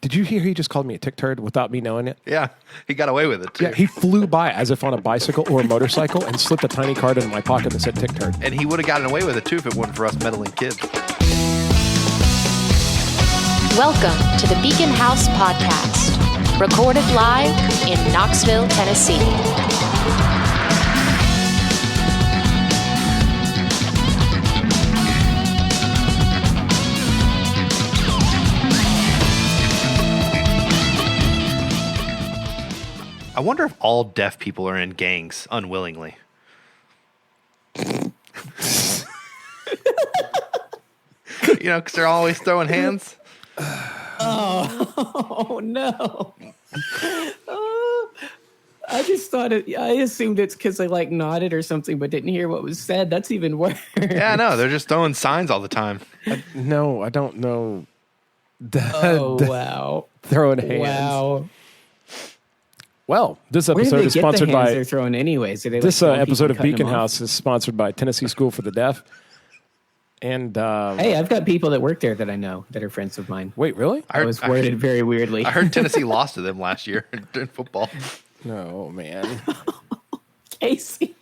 Did you hear he just called me a tick turd without me knowing it? Yeah, he got away with it, too. Yeah, he flew by as if on a bicycle or a motorcycle and slipped a tiny card in my pocket that said tick turd. And he would have gotten away with it, too, if it wasn't for us meddling kids. Welcome to the Beacon House Podcast, recorded live in Knoxville, Tennessee. I wonder if all deaf people are in gangs unwillingly. You know, because they're always throwing hands. Oh no. I just thought I assumed it's because I like nodded or something, but didn't hear what was said. That's even worse. Yeah, no, they're just throwing signs all the time. No, I don't know. Oh, wow. Throwing hands. Wow. Well, this Where do episode they is get sponsored the hands by... they're throwing anyways? Are they This like episode of cutting Beacon them off? House is sponsored by Tennessee School for the Deaf. And Hey, I've got people that work there that I know that are friends of mine. wait, really? I was worded very weirdly. I heard Tennessee lost to them last year during football. No, man. Casey.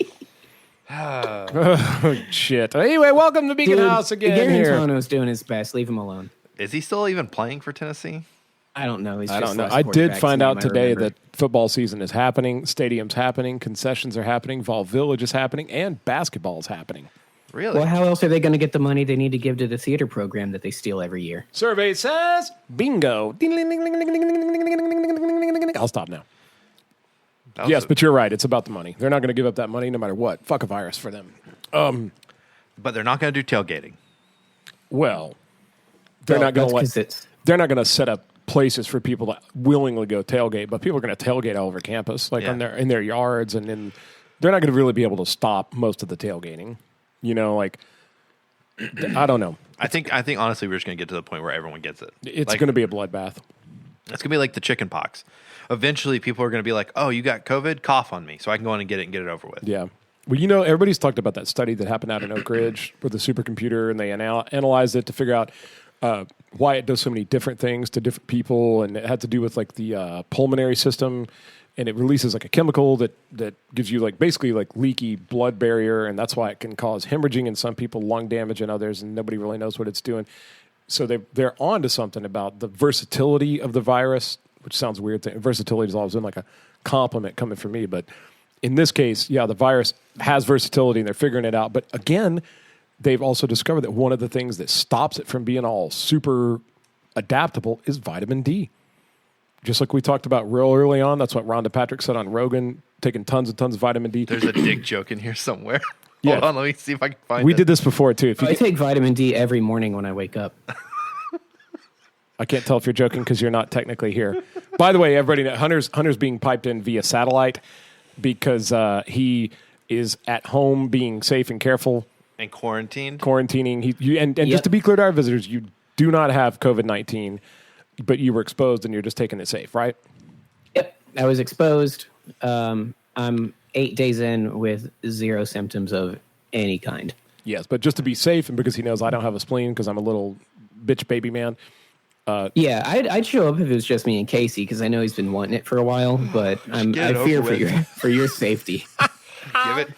Oh, shit. Anyway, welcome to Beacon House again. Garantano's doing his best. Leave him alone. Is he still even playing for Tennessee? I don't know. I don't know. I did find out today that football season is happening, stadium's happening, concessions are happening, Vol Village is happening, and basketball is happening. Really? Well, how else are they going to get the money they need to give to the theater program that they steal every year? Survey says bingo. I'll stop now. Yes, but you're right. It's about the money. They're not going to give up that money no matter what. Fuck a virus for them. But they're not going to do tailgating. Well, they're not going to They're not going to set up places for people to willingly go tailgate, but people are going to tailgate all over campus, like in their yards, and they're not going to really be able to stop most of the tailgating. You know, like I don't know. I think honestly we're just going to get to the point where everyone gets it. It's going to be a bloodbath. It's going to be like the chicken pox. Eventually, people are going to be like, "Oh, you got COVID? Cough on me, so I can go in and get it over with." Yeah. Well, you know, everybody's talked about that study that happened out in Oak Ridge with the supercomputer, and they analyzed it to figure out why it does so many different things to different people, and it had to do with like the pulmonary system, and it releases like a chemical that gives you like basically like leaky blood barrier, and that's why it can cause hemorrhaging in some people, lung damage in others, and nobody really knows what it's doing. So they're on to something about the versatility of the virus, which sounds weird. Versatility has always been like a compliment coming from me, but in this case, yeah, the virus has versatility, and they're figuring it out. But again, they've also discovered that one of the things that stops it from being all super adaptable is vitamin D. Just like we talked about real early on, that's what Rhonda Patrick said on Rogan, taking tons and tons of vitamin D. There's a dick joke in here somewhere. Yeah. Hold on, let me see if I can find it. We did this before, too. I take vitamin D every morning when I wake up. I can't tell if you're joking because you're not technically here. By the way, everybody, Hunter's being piped in via satellite because he is at home being safe and careful. And quarantining. And just to be clear to our visitors, you do not have COVID-19, but you were exposed and you're just taking it safe, right? Yep, I was exposed. I'm 8 days in with zero symptoms of any kind. Yes, but just to be safe and because he knows I don't have a spleen because I'm a little bitch baby man. Yeah, I'd show up if it was just me and Casey because I know he's been wanting it for a while, but I fear for your safety. Give it.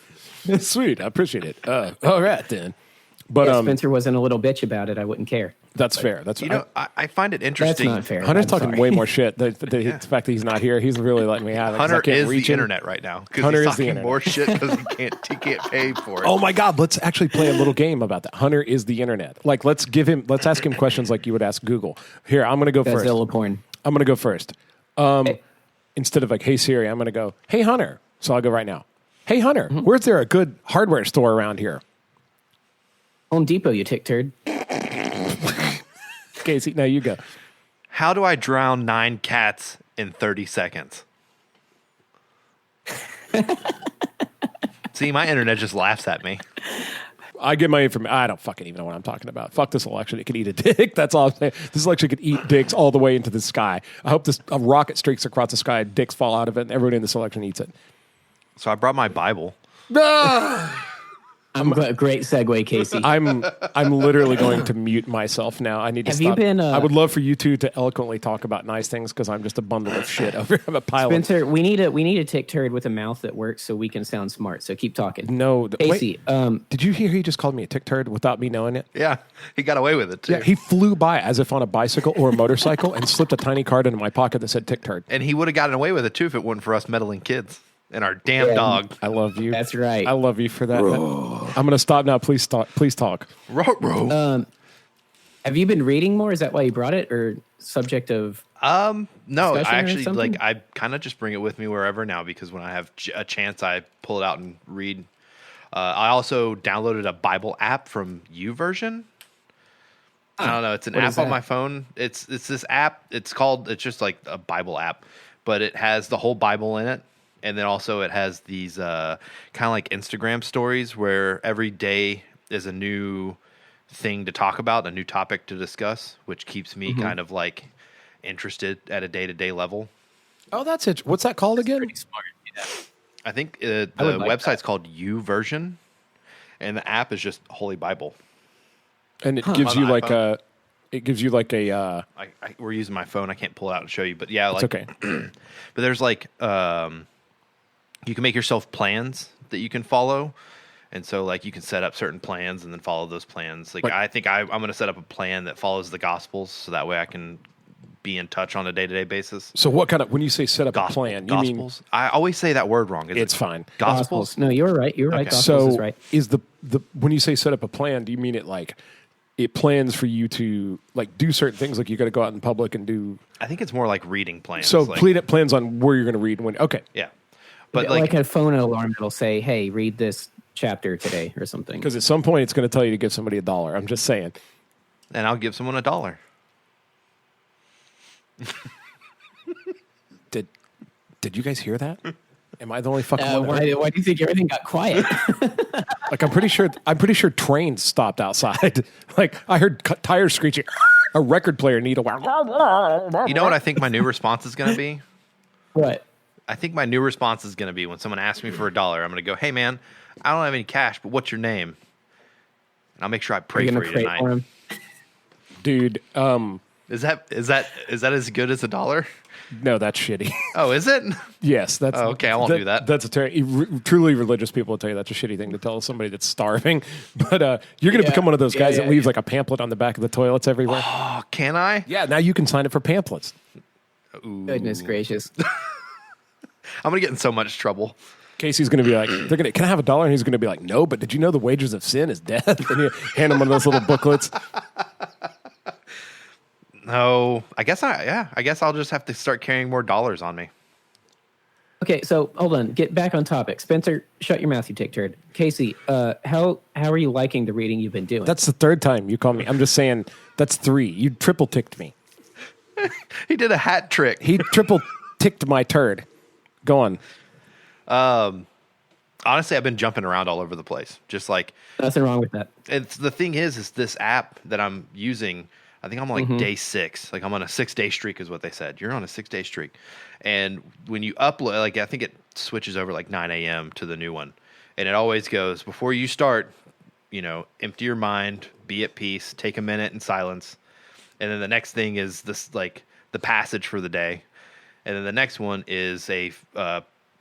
Sweet, I appreciate it. All right then. But if Spencer wasn't a little bitch about it, I wouldn't care. That's fair. That's I find it interesting. That's not fair. Hunter's talking way more shit. The fact that he's not here, he's really letting me have it. Hunter is reach the him. internet right now because Hunter he's is the talking internet. more shit because he can't pay for it. Oh my God! Let's actually play a little game about that. Hunter is the internet. Like, let's ask him questions like you would ask Google. Here, I'm going to go first. Godzilla porn. I'm going to go first. Instead of like, hey Siri, I'm going to go, hey Hunter. So I'll go right now. Hey Hunter, where's there a good hardware store around here? Home Depot, you tick turd. Casey, now you go. How do I drown 9 cats in 30 seconds? See, my internet just laughs at me. I get my information. I don't fucking even know what I'm talking about. Fuck this election. It could eat a dick. That's all I'm saying. This election could eat dicks all the way into the sky. I hope a rocket streaks across the sky, dicks fall out of it, and everyone in this election eats it. So I brought my Bible. Great segue, Casey. I'm literally going to mute myself now. I need to Have stop. you been, I would love for you two to eloquently talk about nice things because I'm just a bundle of shit over. I'm a pile Spencer, we need a tick turd with a mouth that works so we can sound smart. So keep talking. No, Casey. Did you hear he just called me a tick turd without me knowing it? Yeah, he got away with it too. Yeah, he flew by as if on a bicycle or a motorcycle and slipped a tiny card into my pocket that said tick turd. And he would have gotten away with it too if it weren't for us meddling kids and our damn dog. I love you. That's right. I love you for that. I'm going to stop now. Please talk. Please talk. Ruh-roh. Have you been reading more? Is that why you brought it, or subject of? No, I discussion or actually something? I kind of just bring it with me wherever now because when I have a chance, I pull it out and read. I also downloaded a Bible app from YouVersion. I don't know. It's an app on my phone. It's this app. It's just like a Bible app, but it has the whole Bible in it. And then also it has these kind of like Instagram stories where every day is a new thing to talk about, a new topic to discuss, which keeps me kind of like interested at a day-to-day level. Oh, that's it. What's that called again? Pretty smart. Yeah. I think the website's called YouVersion, and the app is just Holy Bible. And it gives you like a. It gives you like a. We're using my phone. I can't pull it out and show you, but yeah, like, It's okay. But there's like you can make yourself plans that you can follow, and so like you can set up certain plans and then follow those plans. Like I think I'm going to set up a plan that follows the Gospels, so that way I can be in touch on a day-to-day basis. So what kind of when you say set up a plan? You Gospels. I always say that word wrong. It's fine. Gospels. No, you're right. You're right. Okay. Gospels So is right. is the when you say set up a plan? Do you mean it like it plans for you to like do certain things? Like you got to go out in public and do. I think it's more like reading plans. So like, plans on where you're going to read and when. Okay. yeah, but like a phone alarm that'll say, "Hey, read this chapter today" or something. Because at some point it's going to tell you to give somebody $1. I'm just saying. and I'll give someone $1. Did you guys hear that? Am I the only fucking one? Why do you think everything got quiet? Like I'm pretty sure trains stopped outside. Like I heard tires screeching. A record player needle. You know what I think my new response is going to be? What? I think my new response is going to be when someone asks me for $1, I'm going to go, "Hey man, I don't have any cash, but what's your name?" And I'll make sure I pray for you tonight. For him? Dude, Is that as good as $1? no, that's shitty. Oh, is it? Yes, that's Okay, I won't do that. That's truly religious people will tell you that's a shitty thing to tell somebody that's starving. But you're going to become one of those guys that leaves like a pamphlet on the back of the toilets everywhere. Oh, can I? Yeah, now you can sign up for pamphlets. Ooh. Goodness gracious. I'm going to get in so much trouble. Casey's going to be like, "Can I have $1?" And he's going to be like, "No, but did you know the wages of sin is death?" And you hand him one of those little booklets. No, I guess I'll just have to start carrying more dollars on me. Okay, so hold on. Get back on topic. Spencer, shut your mouth, you tick turd. Casey, how are you liking the reading you've been doing? That's the third time you called me. I'm just saying that's 3. You triple ticked me. He did a hat trick. He triple ticked my turd. Go on. Honestly, I've been jumping around all over the place. Just like Nothing wrong with that. it's the thing is this app that I'm using. I think I'm on like day 6. Like I'm on a 6-day streak is what they said. You're on a 6-day streak. And when you upload, like I think it switches over like 9 a.m. to the new one. And it always goes, before you start, empty your mind, be at peace, take a minute in silence. And then the next thing is this, like the passage for the day. And then the next one is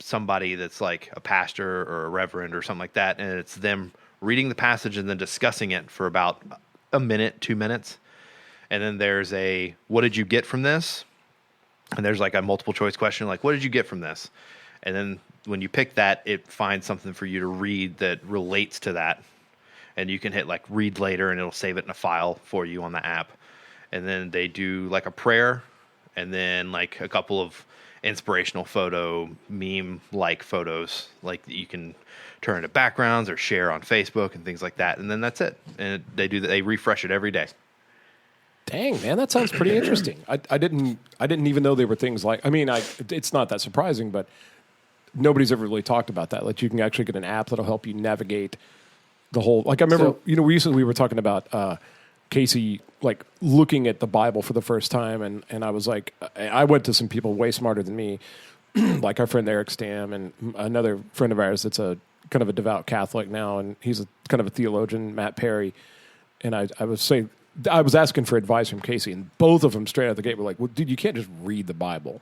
somebody that's like a pastor or a reverend or something like that. And it's them reading the passage and then discussing it for about a minute, 2 minutes. And then there's what did you get from this? And there's like a multiple choice question, like, what did you get from this? And then when you pick that, it finds something for you to read that relates to that. And you can hit like read later and it'll save it in a file for you on the app. And then they do like a prayer and then like a couple of inspirational photo, meme-like photos, like that you can turn into backgrounds or share on Facebook and things like that. And then that's it. And they refresh it every day. Dang, man, that sounds pretty interesting. I didn't even know there were things like. I mean, it's not that surprising, but nobody's ever really talked about that. Like, you can actually get an app that'll help you navigate the whole. Like, I remember, recently we were talking about Casey like looking at the Bible for the first time, and I was like, I went to some people way smarter than me, like our friend Eric Stam and another friend of ours that's a kind of a devout Catholic now, and he's kind of a theologian, Matt Perry. And I was asking for advice from Casey, and both of them straight out the gate were like, well, dude, you can't just read the Bible.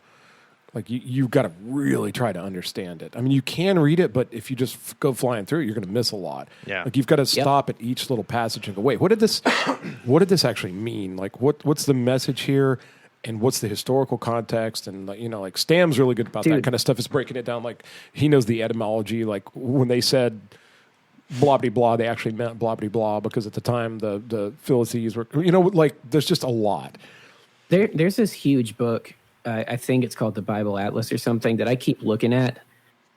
Like, you've got to really try to understand it. I mean, you can read it, but if you just go flying through it, you're going to miss a lot. Yeah. Like, you've got to stop at each little passage and go, wait, what did this actually mean? Like, what's the message here, and what's the historical context? And, like Stam's really good about that kind of stuff. Is breaking it down. Like, he knows the etymology. Like, when they said blah blah blah, they actually meant blah blah blah, because at the time the Pharisees were, like, there's just a lot. There's this huge book. I think it's called the Bible Atlas or something that I keep looking at.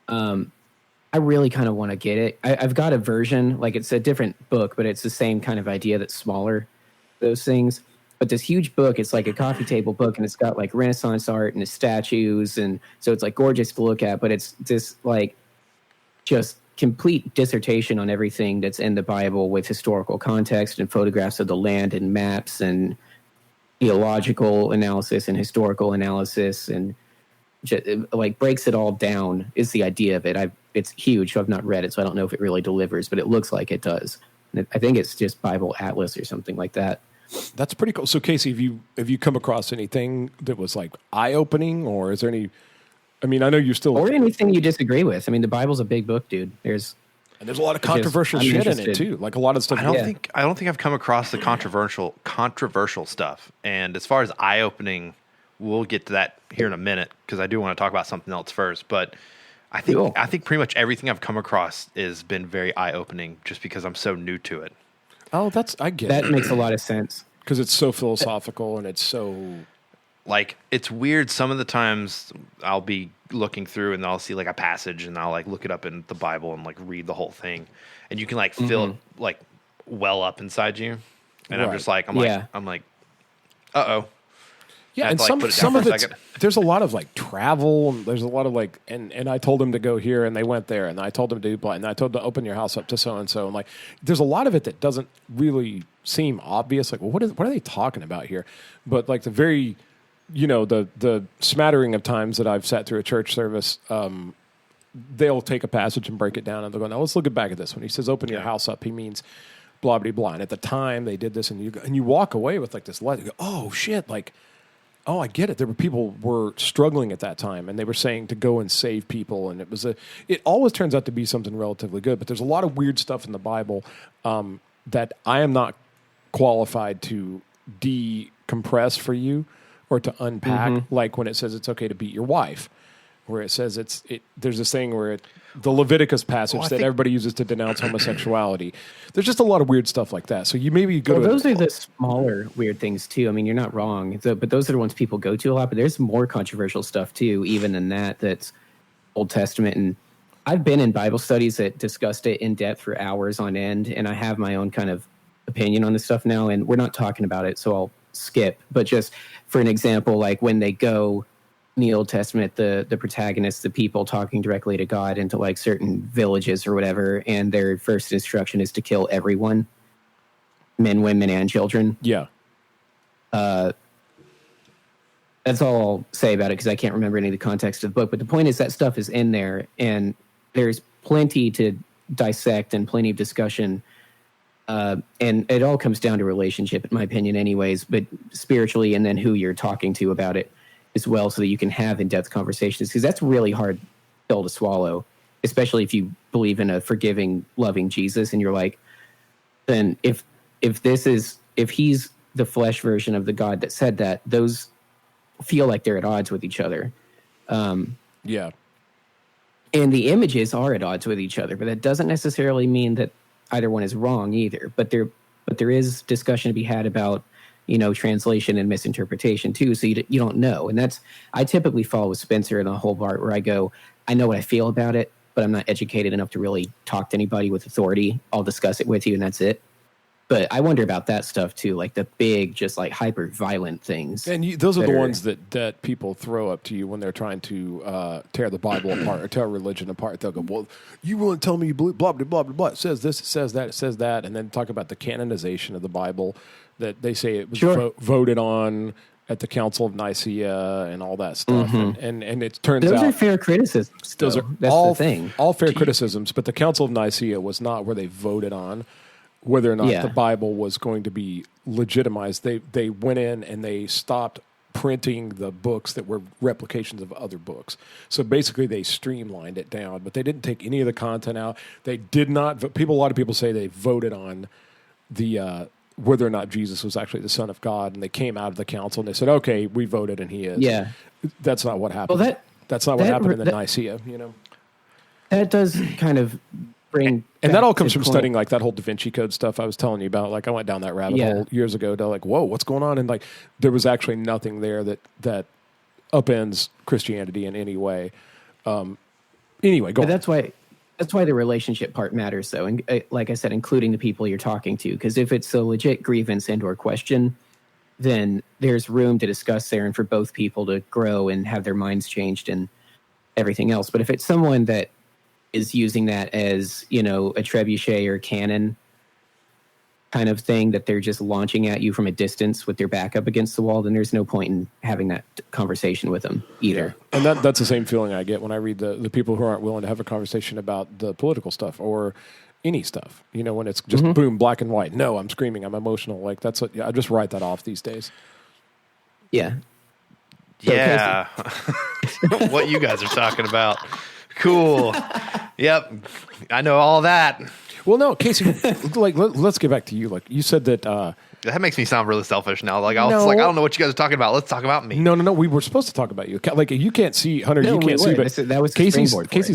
I really kind of want to get it. I've got a version, like it's a different book, but it's the same kind of idea that's smaller, those things. But this huge book, it's like a coffee table book, and it's got like Renaissance art and statues. And so it's like gorgeous to look at, but it's this like just complete dissertation on everything that's in the Bible with historical context and photographs of the land and maps and theological analysis and historical analysis, and just, like, breaks it all down is the idea of it. It's huge, so I've not read it, so I don't know if it really delivers, but it looks like it does. And I think it's just Bible Atlas or something like that. That's pretty cool. So, Casey, have you come across anything that was like eye-opening, or is there any? I mean, I know you're still, or anything you disagree with. I mean, the Bible's a big book, dude. There's a lot of controversial shit in it too. Like a lot of stuff. I don't think I've come across the controversial stuff. And as far as eye opening, we'll get to that here in a minute, because I do want to talk about something else first. But I think pretty much everything I've come across has been very eye opening, just because I'm so new to it. Oh, I get that it. Makes a lot of sense, because it's so philosophical and it's so, like, it's weird. Some of the times I'll be looking through and I'll see like a passage, and I'll like look it up in the Bible and like read the whole thing, and you can like feel it like well up inside you. And I'm just like, I'm like, uh-oh. Yeah, and some of it, there's a lot of like travel, and there's a lot of like, and I told them to go here, and they went there, and I told them to do blah, and I told them to open your house up to so and so, and like, there's a lot of it that doesn't really seem obvious. Like, well, what are they talking about here? But like the very, the smattering of times that I've sat through a church service, they'll take a passage and break it down, and they'll go, now let's look back at this. When he says open your house up, he means blah blah blah. And at the time they did this, and you walk away with like this light. You go, oh shit, like. Oh, I get it. There were people were struggling at that time, and they were saying to go and save people, and it always turns out to be something relatively good. But there's a lot of weird stuff in the Bible that I am not qualified to decompress for you or to unpack. Like when it says it's okay to beat your wife, where it says there's this thing where the Leviticus passage that everybody uses to denounce homosexuality. There's just a lot of weird stuff like that. So you maybe go to those are the smaller weird things too. I mean, you're not wrong, but those are the ones people go to a lot. But there's more controversial stuff too, even than that. That's Old Testament, and I've been in Bible studies that discussed it in depth for hours on end, and I have my own kind of opinion on this stuff now. And we're not talking about it, so I'll skip. But just for an example, like when they go in the Old Testament, the protagonists, the people talking directly to God into like certain villages or whatever, and their first instruction is to kill everyone, men, women, and children. Yeah. That's all I'll say about it, because I can't remember any of the context of the book. But the point is that stuff is in there, and there's plenty to dissect and plenty of discussion. And it all comes down to relationship, in my opinion, anyways, but spiritually, and then who you're talking to about it as well, so that you can have in-depth conversations, because that's a really hard pill to swallow, especially if you believe in a forgiving, loving Jesus, and you're like, then if he's the flesh version of the God that said that, those feel like they're at odds with each other. Yeah. And the images are at odds with each other, but that doesn't necessarily mean that either one is wrong either. But there is discussion to be had about, translation and misinterpretation too. So you don't know. And I typically follow with Spencer in the whole part where I go, I know what I feel about it, but I'm not educated enough to really talk to anybody with authority. I'll discuss it with you, and that's it. But I wonder about that stuff too, like the big, just like hyper violent things. And those are the ones that people throw up to you when they're trying to tear the Bible apart or tear religion apart. They'll go, well, you won't tell me you believe blah, blah, blah, blah, blah. It says this, it says that, it says that. And then talk about the canonization of the Bible, that they say it was voted on at the Council of Nicaea and all that stuff. And it turns those out are fair criticisms. those are That's all the thing. all fair criticisms. But the Council of Nicaea was not where they voted on whether or not the Bible was going to be legitimized. They went in and they stopped printing the books that were replications of other books. So basically they streamlined it down, but they didn't take any of the content out. They did not, a lot of people say they voted on the, whether or not Jesus was actually the Son of God, and they came out of the council and they said, okay, we voted and he is. Yeah. That's not what happened. Well, that's not what happened in the Nicaea, That does kind of bring... And that all comes from studying like that whole Da Vinci Code stuff I was telling you about. Like I went down that rabbit hole years ago to like, whoa, what's going on? And like there was actually nothing there that upends Christianity in any way. Anyway, go on. That's why the relationship part matters, though. And like I said, including the people you're talking to, because if it's a legit grievance and/or question, then there's room to discuss there and for both people to grow and have their minds changed and everything else. But if it's someone that is using that as, a trebuchet or cannon kind of thing that they're just launching at you from a distance with their back up against the wall, then there's no point in having that conversation with them either. Yeah. And that's the same feeling I get when I read the people who aren't willing to have a conversation about the political stuff or any stuff, when it's just boom, black and white. No, I'm screaming, I'm emotional. Like that's what I just write that off these days. Yeah. Yeah. What you guys are talking about. Cool. Yep. I know all that. Well, no, Casey, let's get back to you. Like you said that. That makes me sound really selfish now. Like I don't know what you guys are talking about. Let's talk about me. No. We were supposed to talk about you. Like you can't see, Hunter. No, you can't see, but that was Casey's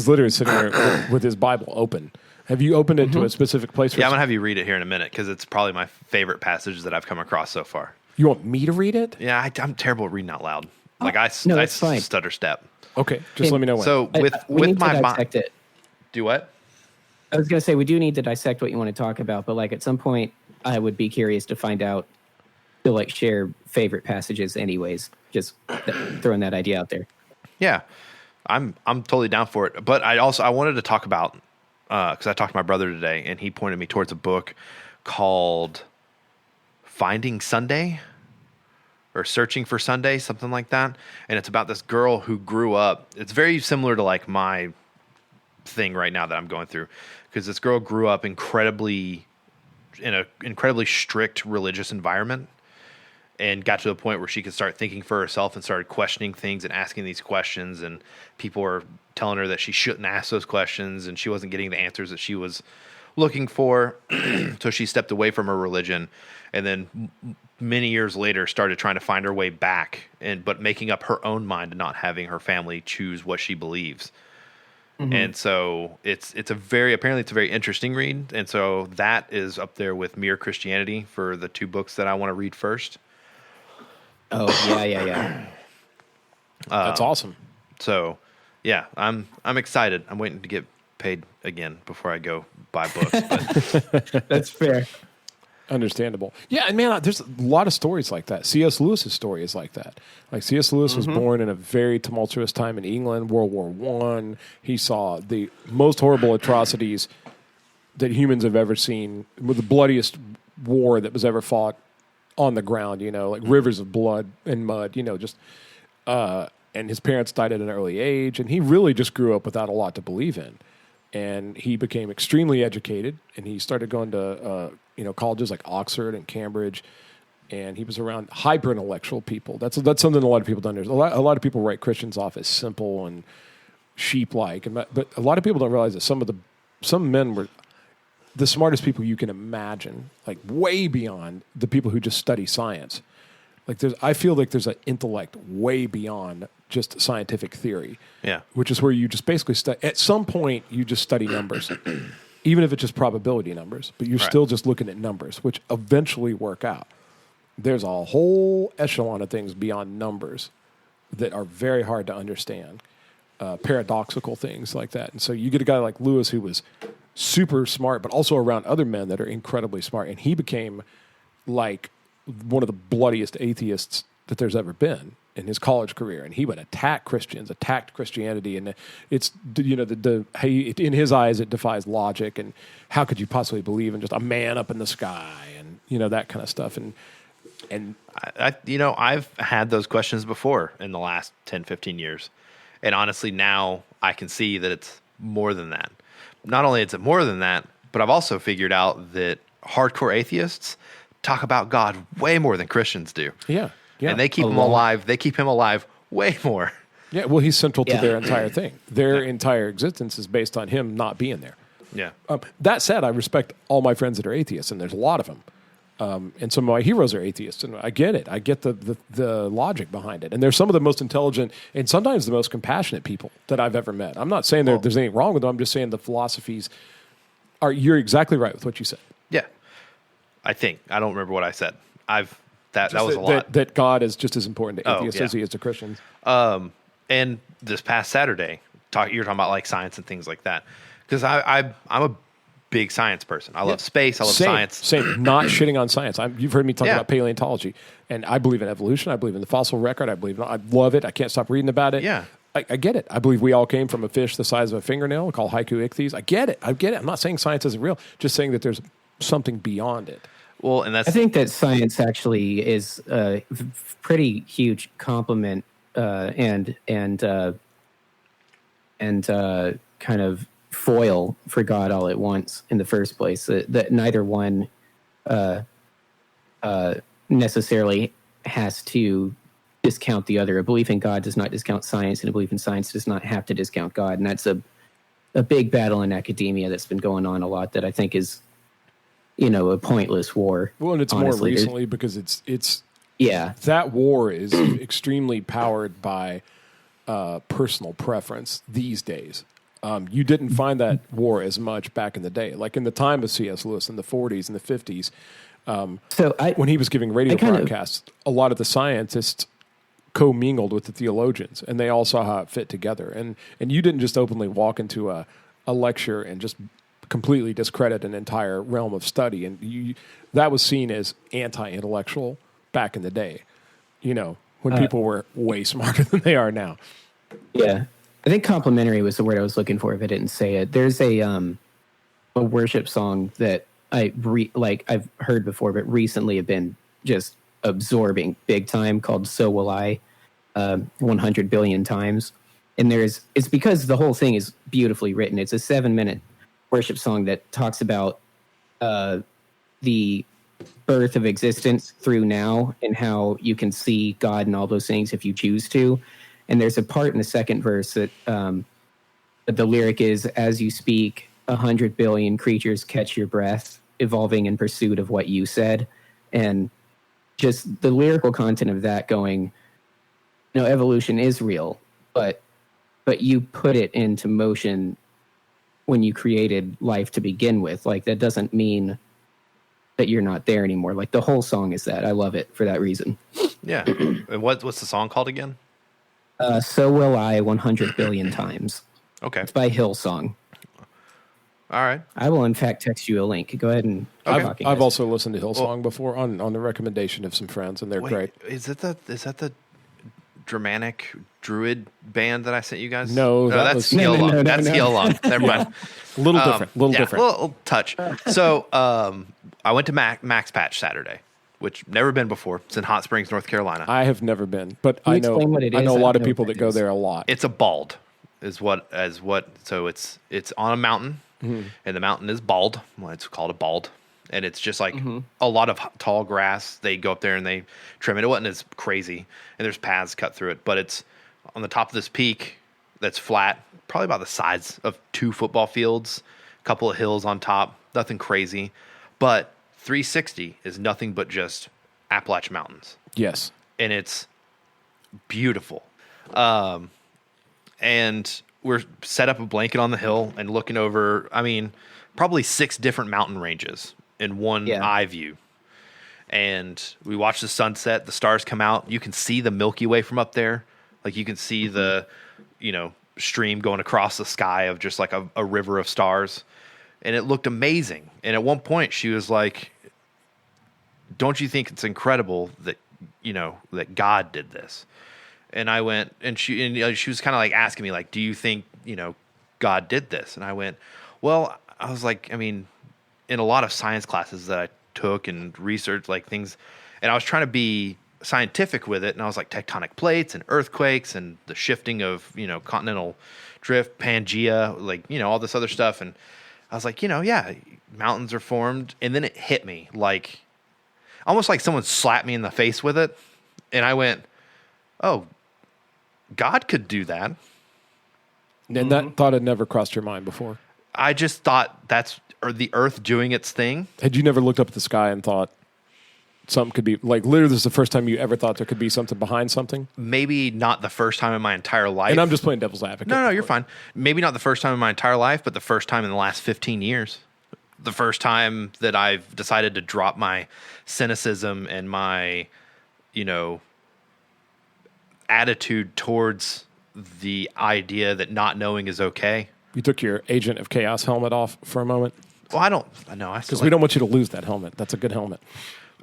literally sitting there with his Bible open. Have you opened it to a specific place? Yeah, I'm gonna have you read it here in a minute because it's probably my favorite passage that I've come across so far. You want me to read it? Yeah, I'm terrible at reading out loud. Like I fine. stutter step. Okay, just let me know when. So with my mind, do what? I was going to say, we do need to dissect what you want to talk about, but like at some point, I would be curious to find out, to like share favorite passages anyways, just throwing that idea out there. Yeah, I'm totally down for it. But I wanted to talk about, because I talked to my brother today, and he pointed me towards a book called Finding Sunday, or Searching for Sunday, something like that. And it's about this girl who grew up. It's very similar to like my thing right now that I'm going through, because this girl grew up in an incredibly strict religious environment and got to a point where she could start thinking for herself and started questioning things and asking these questions, and people were telling her that she shouldn't ask those questions and she wasn't getting the answers that she was looking for. So she stepped away from her religion, and then many years later started trying to find her way back, but making up her own mind and not having her family choose what she believes. And so it's a very interesting read. And so that is up there with Mere Christianity for the two books that I want to read first. Oh, yeah. That's awesome. So yeah, I'm excited. I'm waiting to get paid again before I go buy books. But that's fair. Understandable. Yeah, and man, there's a lot of stories like that. C.S. Lewis's story is like that. Like C.S. Lewis was born in a very tumultuous time in England, World War I. He saw the most horrible atrocities that humans have ever seen, with the bloodiest war that was ever fought on the ground, like rivers of blood and mud, and his parents died at an early age, and he really just grew up without a lot to believe in. And he became extremely educated, and he started going to colleges like Oxford and Cambridge, and he was around hyper intellectual people. That's something a lot of people don't understand. A lot of people write Christians off as simple and sheep like, but a lot of people don't realize that some men were the smartest people you can imagine, like way beyond the people who just study science. Like I feel like there's an intellect way beyond just scientific theory. Yeah. Which is where you just basically at some point you just study numbers. Even if it's just probability numbers, but you're still just looking at numbers, which eventually work out. There's a whole echelon of things beyond numbers that are very hard to understand, paradoxical things like that. And so you get a guy like Lewis who was super smart, but also around other men that are incredibly smart. And he became like one of the bloodiest atheists that there's ever been in his college career, and he would attacked Christianity, and it's in his eyes it defies logic, and how could you possibly believe in just a man up in the sky, and that kind of stuff. And And I've had those questions before in the last 10, 15 years. And honestly, now I can see that it's more than that. Not only is it more than that, but I've also figured out that hardcore atheists talk about God way more than Christians do. yeah. And they keep him alive. They keep him alive way more. Yeah, well, he's central to their entire thing. Their entire existence is based on him not being there. Yeah. That said, I respect all my friends that are atheists, and there's a lot of them. And some of my heroes are atheists, and I get it. I get the logic behind it. And they're some of the most intelligent and sometimes the most compassionate people that I've ever met. I'm not saying there's anything wrong with them. I'm just saying the philosophies are. You're exactly right with what you said. Yeah. I think. I don't remember what I said. That was a lot. That God is just as important to atheists as he is to Christians. And this past Saturday, you're talking about like science and things like that. Because I'm a big science person. I love space. I love science. Same. Not shitting on science. You've heard me talk about paleontology, and I believe in evolution. I believe in the fossil record. I love it. I can't stop reading about it. Yeah. I get it. I believe we all came from a fish the size of a fingernail called haiku ichthyes. I get it. I'm not saying science isn't real. Just saying that there's something beyond it. Well, and I think that science actually is a pretty huge compliment and kind of foil for God all at once in the first place. That neither one necessarily has to discount the other. A belief in God does not discount science, and a belief in science does not have to discount God. And that's a big battle in academia that's been going on a lot that I think is, a pointless war. Well, and it's honestly more recently because it's that war is extremely powered by personal preference these days. You didn't find that war as much back in the day, like in the time of C.S. Lewis in the 40s and the 50s. When he was giving radio broadcasts, a lot of the scientists commingled with the theologians, and they all saw how it fit together. And you didn't just openly walk into a lecture and just completely discredit an entire realm of study. And that was seen as anti-intellectual back in the day, when people were way smarter than they are now. Yeah. I think complimentary was the word I was looking for if I didn't say it. There's a worship song that I've heard before, but recently have been just absorbing big time, called "So Will I," 100 billion times. And it's because the whole thing is beautifully written. It's a 7-minute worship song that talks about the birth of existence through now and how you can see God and all those things if you choose to. And there's a part in the second verse that the lyric is, "As you speak, 100 billion creatures catch your breath, evolving in pursuit of what you said." And just the lyrical content of that going, evolution is real, but you put it into motion when you created life to begin with. Like, that doesn't mean that you're not there anymore. Like, the whole song is that. I love it for that reason. Yeah. And what's the song called again? "So Will I" 100 billion times. Okay. It's by Hillsong. All right. I will, in fact, text you a link. Go ahead and keep talking. I've also listened to Hillsong before on the recommendation of some friends, and they're great. Is that the Germanic Druid band that I sent you guys? No, that's Scale Long. That's Scale Long. Never mind. A little different. A little touch. So I went to Max Patch Saturday, which never been before. It's in Hot Springs, North Carolina. I have never been, but Can you I know explain what it is? I know a I lot don't of know people what that it go is. there a lot. It's a bald, so it's on a mountain, and the mountain is bald. Well, it's called a bald, and it's just like a lot of tall grass. They go up there and they trim it. It wasn't as crazy, and there's paths cut through it, but it's on the top of this peak that's flat, probably about the size of 2 football fields, a couple of hills on top, nothing crazy, but 360 is nothing but just Appalachian Mountains. Yes. And it's beautiful. And we're set up a blanket on the hill and looking over, probably 6 different mountain ranges in one eye view. And we watch the sunset, the stars come out. You can see the Milky Way from up there. Like, you can see the, stream going across the sky of just like a river of stars. And it looked amazing. And at one point she was like, "Don't you think it's incredible that, that God did this?" And I went, and she was kind of like asking me, like, "Do you think, God did this?" And I went, well, I was like, in a lot of science classes that I took and researched, like, things, And I was trying to be scientific with it, and I was like tectonic plates and earthquakes and the shifting of, continental drift, Pangea, like, all this other stuff. And I was like, yeah, mountains are formed. And then it hit me like almost like someone slapped me in the face with it. And I went, oh, God could do that. And that thought had never crossed your mind before. I just thought that's the earth doing its thing. Had you never looked up at the sky and thought something could be, like, literally this is the first time you ever thought there could be something behind something? Maybe not the first time in my entire life. And I'm just playing devil's advocate. No, you're fine. Maybe not the first time in my entire life, but the first time in the last 15 years. The first time that I've decided to drop my cynicism and my, attitude towards the idea that not knowing is okay. You took your Agent of Chaos helmet off for a moment? Well, I know. Because we don't want you to lose that helmet. That's a good helmet.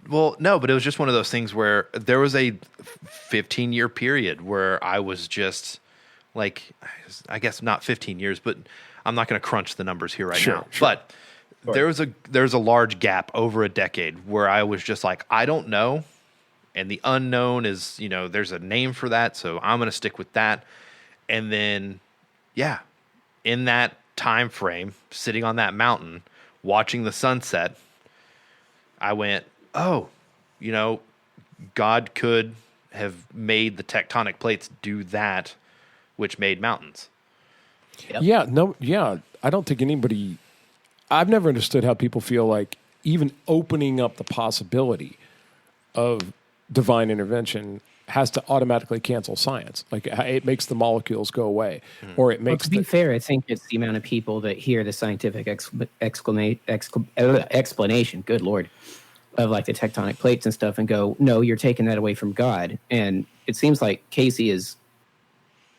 Well, no, but it was just one of those things where there was a 15-year period where I was just like, I guess not 15 years, but I'm not going to crunch the numbers here right now. Sure. But there's a large gap over a decade where I was just like, I don't know. And the unknown is, there's a name for that. So I'm going to stick with that. And then, yeah, in that time frame, sitting on that mountain, watching the sunset, I went, oh, God could have made the tectonic plates do that, which made mountains. Yep. I don't think I've never understood how people feel like even opening up the possibility of divine intervention has to automatically cancel science. Like it makes the molecules go away, or it makes. To be fair, I think it's the amount of people that hear the scientific explanation. Good Lord, of like the tectonic plates and stuff, and go, no, you're taking that away from God. And it seems like Casey is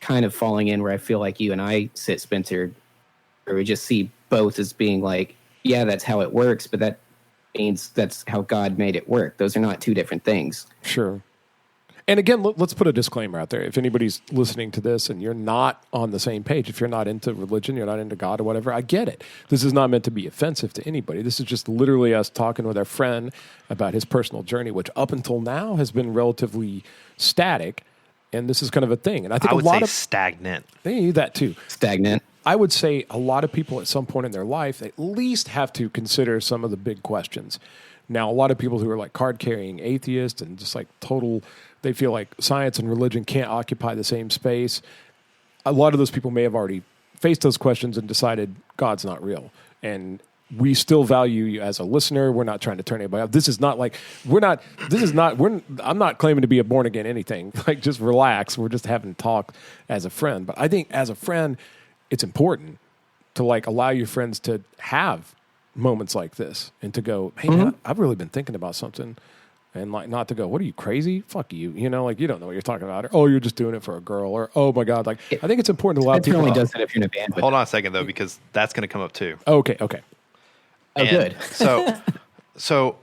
kind of falling in where I feel like you and I sit, Spencer, where we just see both as being like, yeah, that's how it works, but that means that's how God made it work. Those are not two different things. Sure. And again, let's put a disclaimer out there. If anybody's listening to this and you're not on the same page, if you're not into religion, you're not into God or whatever, I get it. This is not meant to be offensive to anybody. This is just literally us talking with our friend about his personal journey, which up until now has been relatively static. And this is kind of a thing. And I think I would say stagnant. That too. Stagnant. I would say a lot of people at some point in their life at least have to consider some of the big questions. Now, a lot of people who are like card-carrying atheists and just like they feel like science and religion can't occupy the same space. A lot of those people may have already faced those questions and decided God's not real. And we still value you as a listener. We're not trying to turn anybody off. I'm not claiming to be a born again anything. Like, just relax. We're just having talk as a friend. But I think as a friend, it's important to like allow your friends to have moments like this and to go, hey, man, I've really been thinking about something. And like, not to go, what are you, crazy? Fuck you. Like, you don't know what you're talking about. Or, oh, you're just doing it for a girl. Or, oh my God. Like, I think it's important to allow people. It only does that if you're in a band. Hold on a second though, because that's going to come up too. Okay. Oh, good. So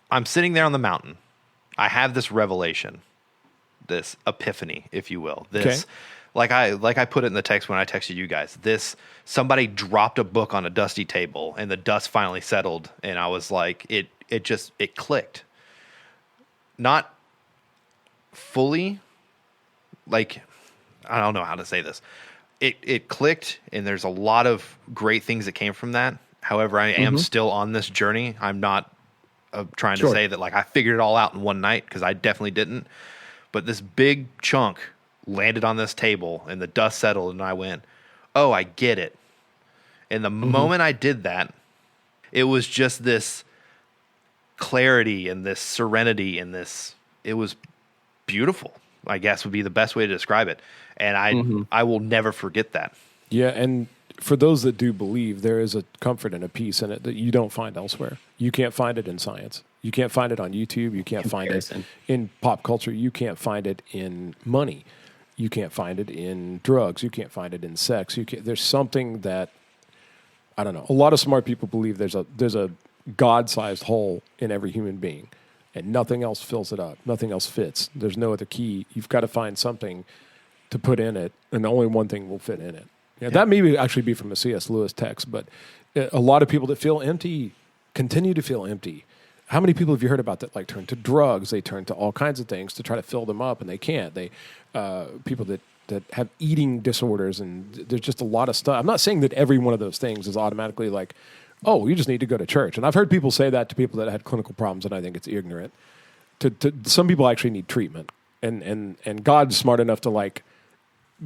I'm sitting there on the mountain. I have this revelation, this epiphany, if you will. This, like I put it in the text when I texted you guys. This, somebody dropped a book on a dusty table, and the dust finally settled, and I was like, it clicked. Not fully, like, I don't know how to say this. It clicked, and there's a lot of great things that came from that. However, I am still on this journey. I'm not trying to say that like I figured it all out in one night, because I definitely didn't. But this big chunk landed on this table, and the dust settled, and I went, oh, I get it. And the moment I did that, it was just this clarity and this serenity and this, it was beautiful, I guess would be the best way to describe it. And I will never forget that. Yeah. And for those that do believe, there is a comfort and a peace in it that you don't find elsewhere. You can't find it in science. You can't find it on YouTube. You can't find it in pop culture. You can't find it in money. You can't find it in drugs. You can't find it in sex. There's something that, I don't know. A lot of smart people believe there's a God-sized hole in every human being, and nothing else fills it up. Nothing else fits. There's no other key. You've got to find something to put in it, and only one thing will fit in it. That may actually be from a C.S. Lewis text, but a lot of people that feel empty continue to feel empty. How many people have you heard about that? Like turn to drugs, they turn to all kinds of things to try to fill them up, and they can't. They people that have eating disorders, and there's just a lot of stuff. I'm not saying that every one of those things is automatically like, oh, you just need to go to church. And I've heard people say that to people that had clinical problems, and I think it's ignorant. To some people actually need treatment, and God's smart enough to like,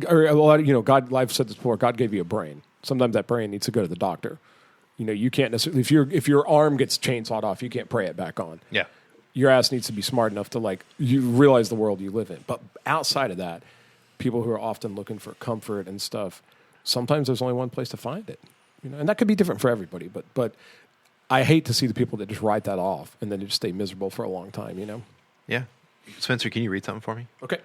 or a lot of, God. I've said this before. God gave you a brain. Sometimes that brain needs to go to the doctor. You can't necessarily, if your arm gets chainsawed off, you can't pray it back on. Yeah. Your ass needs to be smart enough to like, you realize the world you live in. But outside of that, people who are often looking for comfort and stuff, sometimes there's only one place to find it. And that could be different for everybody. But I hate to see the people that just write that off and then just stay miserable for a long time, Yeah. Spencer, can you read something for me? Okay.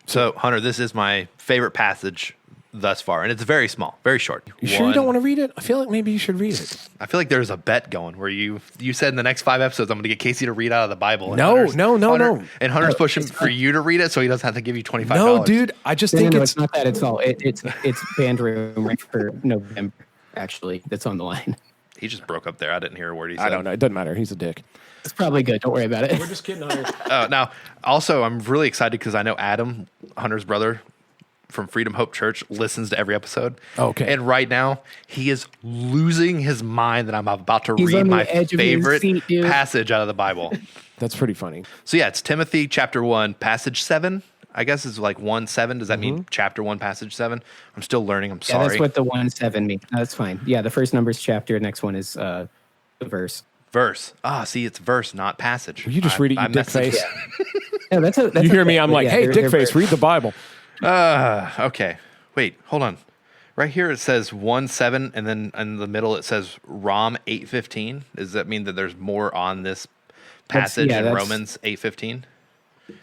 So, Hunter, this is my favorite passage thus far, and it's very small, very short. You sure you don't want to read it? I feel like maybe you should read it. I feel like there's a bet going where you said in the next 5 episodes, I'm going to get Casey to read out of the Bible. And No. And Hunter's pushing for you to read it so he doesn't have to give you $25. No, dude, I just think it's not that. It's all. It's band room for November, actually, that's on the line. He just broke up there. I didn't hear a word he said. I don't know. It doesn't matter. He's a dick. It's probably good. Don't worry about it. We're just kidding, Hunter. Now, also, I'm really excited because I know Adam, Hunter's brother from Freedom Hope Church, listens to every episode. Okay. And right now, he is losing his mind that I'm about to He's read on the my edge of his favorite seat, dude. passage out of the Bible. That's pretty funny. So yeah, it's Timothy chapter 1, passage 7. I guess it's like 1:7. Does that mean chapter 1, passage 7? I'm still learning. I'm sorry. Yeah, that's what the 1:7 means. No, that's fine. Yeah, the first number's chapter. Next one is the verse. Verse. See, it's verse, not passage. Will you just read it, you dick face? Yeah, that's You hear me? I'm but like, yeah, hey, they're dick face, very- read the Bible. Okay. Wait, hold on. Right here it says 1:7, and then in the middle it says Rom 8:15. Does that mean that there's more on this passage in Romans 8:15?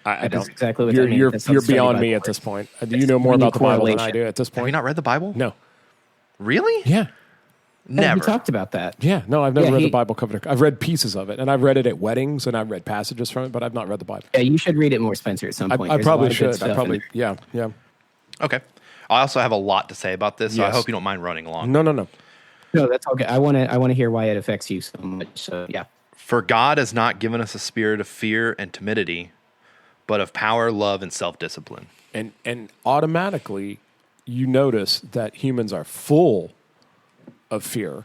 I don't. That's exactly what that means. You're That's how the study beyond Bible me at works. this point. You know more We need about the Bible than I correlation. do at this Have you point. not read the Bible? No. Really? Yeah. Yeah, Never. we talked about that. Yeah. No, I've never Yeah, read he- the Bible cover to. I've read pieces of it, and I've read it at weddings, and I've read passages from it, but I've not read the Bible. Yeah, you should read it more, Spencer, at some point. I There's a lot probably of good should. stuff I in probably. it. Yeah. Yeah. Okay. I also have a lot to say about this, so I Yes. hope you don't mind running along. No. No, that's okay. I want to hear why it affects you so much. So yeah. For God has not given us a spirit of fear and timidity, but of power, love, and self-discipline. And automatically, you notice that humans are full of fear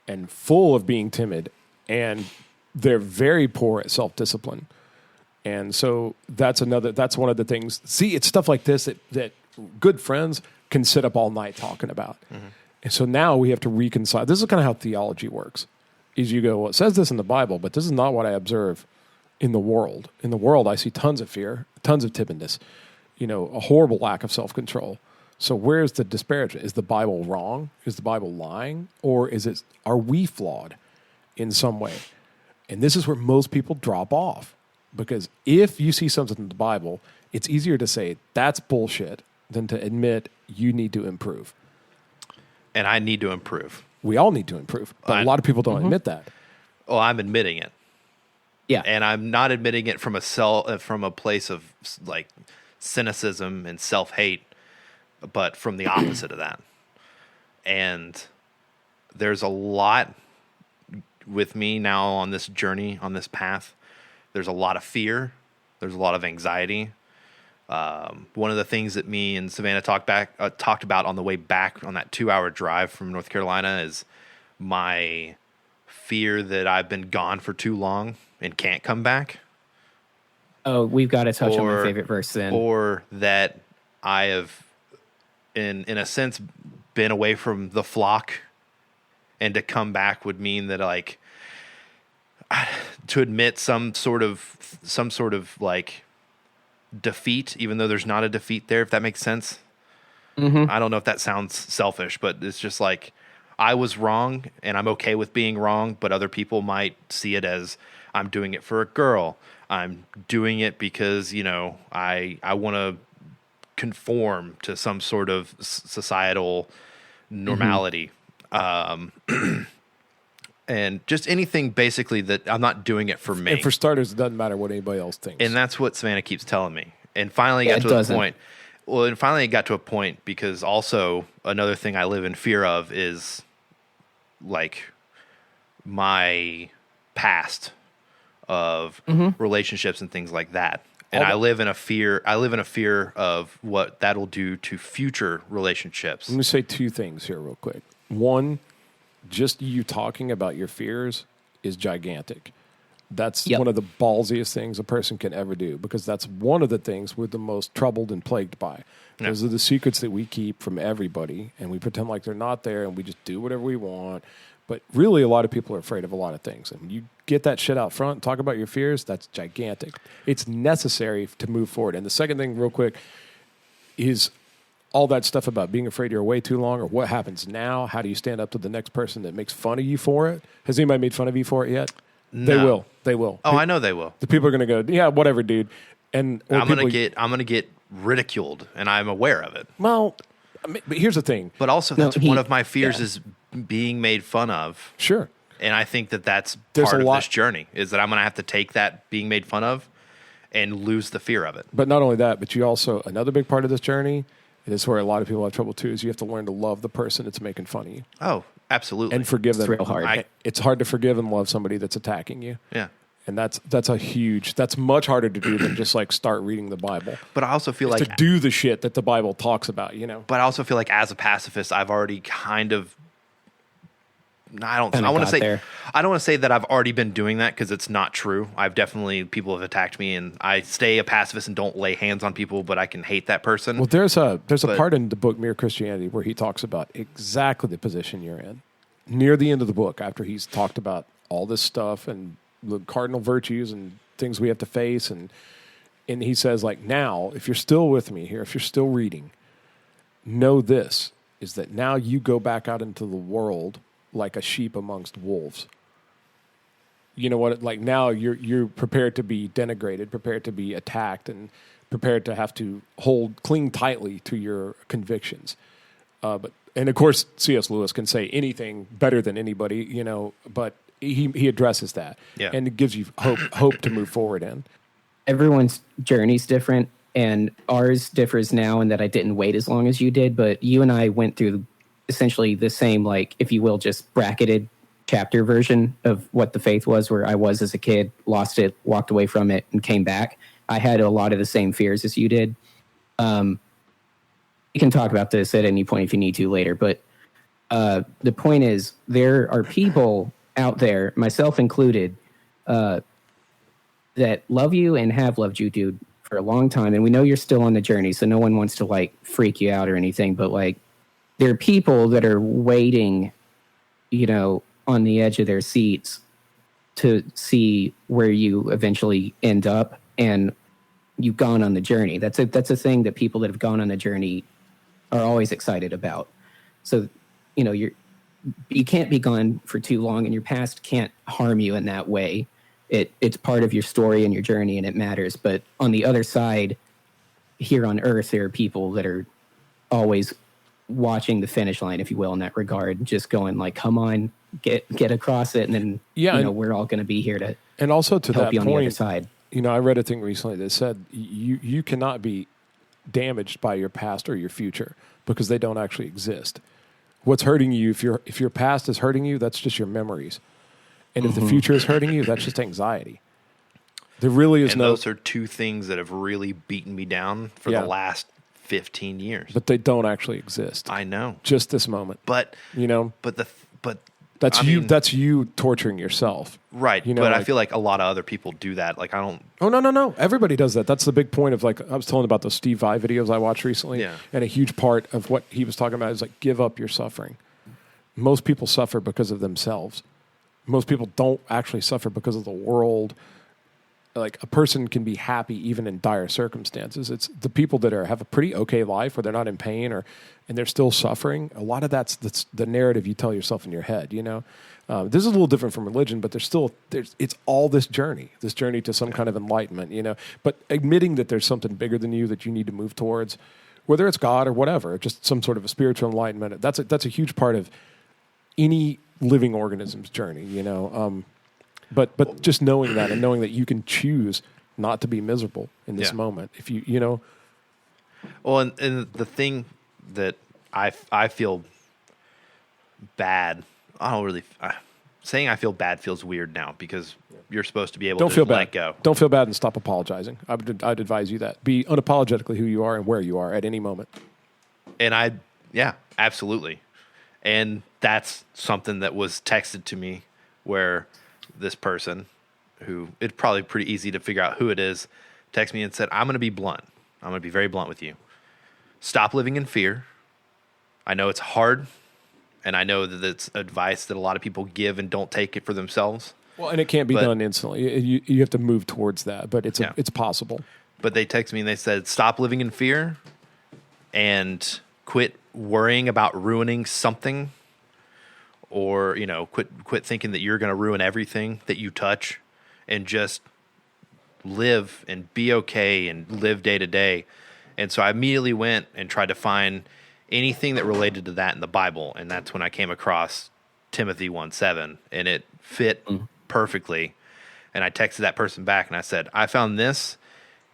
and full of being timid, and they're very poor at self-discipline. And so that's one of the things. See, it's stuff like this that good friends can sit up all night talking about. And so now we have to reconcile. This is kind of how theology works. Is you go, well, it says this in the Bible, but this is not what I observe in the world. In the world, I see tons of fear, tons of timidness, a horrible lack of self-control. So where's the disparagement? Is the Bible wrong? Is the Bible lying? Or are we flawed in some way? And this is where most people drop off. Because if you see something in the Bible, it's easier to say that's bullshit than to admit you need to improve. And I need to improve. We all need to improve, but a lot of people don't admit that. Oh, I'm admitting it. Yeah. And I'm not admitting it from a place of like cynicism and self-hate, but from the opposite of that. And there's a lot with me now on this journey, on this path. There's a lot of fear. There's a lot of anxiety. One of the things that me and Savannah talked about on the way back on that 2-hour drive from North Carolina is my fear that I've been gone for too long and can't come back. Oh, we've got to touch on my favorite verse then. Or that I have, in a sense, been away from the flock, and to come back would mean that like to admit some sort of like defeat, even though there's not a defeat there, if that makes sense. I don't know if that sounds selfish, but it's just like I was wrong and I'm okay with being wrong, but other people might see it as I'm doing it for a girl. I'm doing it because, I want to conform to some sort of societal normality. And just anything basically that I'm not doing it for me. And for starters, it doesn't matter what anybody else thinks. And that's what Savannah keeps telling me. And finally got to a point. Well, and finally it got to a point because also another thing I live in fear of is like my past of relationships and things like that. And I live in a fear of what that'll do to future relationships. Let me say two things here real quick. One, just you talking about your fears is gigantic. That's one of the ballsiest things a person can ever do, because that's one of the things we're the most troubled and plagued by. Those are the secrets that we keep from everybody, and we pretend like they're not there, and we just do whatever we want. But really, a lot of people are afraid of a lot of things. And when you get that shit out front, talk about your fears, that's gigantic. It's necessary to move forward. And the second thing, real quick, is all that stuff about being afraid you're away too long, or what happens now. How do you stand up to the next person that makes fun of you for it? Has anybody made fun of you for it yet? No. They will. Oh, I know they will. The people are going to go, yeah, whatever, dude. And I'm going to get ridiculed, and I'm aware of it. Well, but here's the thing. But also, that's one of my fears is being made fun of. Sure. And I think that's part of this journey, is that I'm going to have to take that being made fun of and lose the fear of it. But not only that, but you also, another big part of this journey, and this is where a lot of people have trouble too, is you have to learn to love the person that's making fun of you. Oh, absolutely. And forgive them. It's real hard. It's hard to forgive and love somebody that's attacking you. Yeah. And that's much harder to do than just like start reading the Bible. But I also feel to do the shit that the Bible talks about, you know. But I also feel like as a pacifist, I've already kind of I don't want to say that I've already been doing that, because it's not true. People have attacked me, and I stay a pacifist and don't lay hands on people, but I can hate that person. Well, there's a part in the book Mere Christianity where he talks about exactly the position you're in. Near the end of the book, after he's talked about all this stuff and the cardinal virtues and things we have to face, and he says, like, now, if you're still with me here, if you're still reading, know this, is that now you go back out into the world like a sheep amongst wolves. You know what? Like, now you're prepared to be denigrated, prepared to be attacked, and prepared to have to cling tightly to your convictions. And of course, C.S. Lewis can say anything better than anybody, you know, but he addresses that, and it gives you hope to move forward in. Everyone's journey's different, and ours differs now in that I didn't wait as long as you did, but you and I went through essentially the same, like, if you will, just bracketed chapter version of what the faith was, where I was as a kid, lost it, walked away from it, and came back. I had a lot of the same fears as you did. You can talk about this at any point if you need to later, but the point is, there are people out there, myself included, that love you and have loved you, dude, for a long time, and we know you're still on the journey, so no one wants to, like, freak you out or anything, but, like, there are people that are waiting, you know, on the edge of their seats to see where you eventually end up, and you've gone on the journey. That's a thing that people that have gone on the journey are always excited about. So, you know, you can't be gone for too long, and your past can't harm you in that way. It's part of your story and your journey, and it matters. But on the other side, here on Earth, there are people that are always watching the finish line, if you will, in that regard, just going like, come on, get across it, and then we're all going to be here to and also to help that you on point, the other side. You know, I read a thing recently that said you cannot be damaged by your past or your future because they don't actually exist. What's hurting you, if your past is hurting you, that's just your memories. And if the future is hurting you, that's just anxiety. There really is those are two things that have really beaten me down for the last 15 years. But they don't actually exist. I know. Just this moment. But you know, that's that's you torturing yourself. Right. You know, but I feel like a lot of other people do that. Like, I don't. Oh, no. Everybody does that. That's the big point of, like, I was telling about those Steve Vai videos I watched recently. Yeah. And a huge part of what he was talking about is, like, give up your suffering. Most people suffer because of themselves. Most people don't actually suffer because of the world. Like, a person can be happy even in dire circumstances. It's the people that have a pretty okay life where they're not in pain and they're still suffering. A lot of that's the narrative you tell yourself in your head, you know? This is a little different from religion, but it's all this journey to some kind of enlightenment, you know? But admitting that there's something bigger than you that you need to move towards, whether it's God or whatever, just some sort of a spiritual enlightenment, that's a huge part of any living organism's journey, you know? But just knowing that and knowing that you can choose not to be miserable in this moment. If you know. Well, and the thing that I feel bad, I don't really, saying I feel bad feels weird now because you're supposed to be able Don't to feel let bad. go. Don't feel bad and stop apologizing. I'd advise you that. Be unapologetically who you are and where you are at any moment. And yeah, absolutely. And that's something that was texted to me where this person, who it's probably pretty easy to figure out who it is, texted me and said, I'm going to be blunt. I'm going to be very blunt with you. Stop living in fear. I know it's hard, and I know that it's advice that a lot of people give and don't take it for themselves. Well, and it can't be done instantly. You have to move towards that, but it's possible. But they texted me and they said, stop living in fear and quit worrying about ruining something, or, quit thinking that you're going to ruin everything that you touch, and just live and be okay and live day to day. And so I immediately went and tried to find anything that related to that in the Bible. And that's when I came across Timothy 1:7, and it fit perfectly. And I texted that person back and I said, I found this,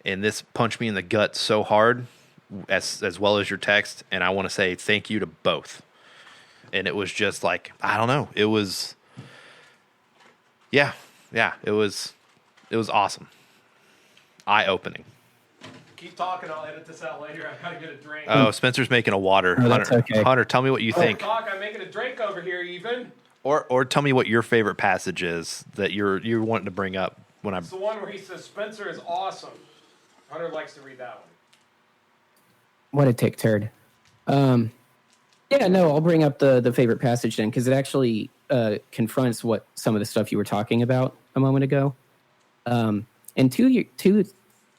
and this punched me in the gut so hard, as well as your text. And I want to say thank you to both. And it was just like, I don't know. It was, it was awesome. Eye-opening. Keep talking. I'll edit this out later. I gotta get a drink. Oh, Spencer's making a water. Oh, that's okay. Hunter, tell me what you think. Talk. I'm making a drink over here, even. Or tell me what your favorite passage is that you're wanting to bring up when I'm. It's the one where he says Spencer is awesome. Hunter likes to read that one. What a tick turd. I'll bring up the favorite passage then, because it actually confronts what some of the stuff you were talking about a moment ago. And to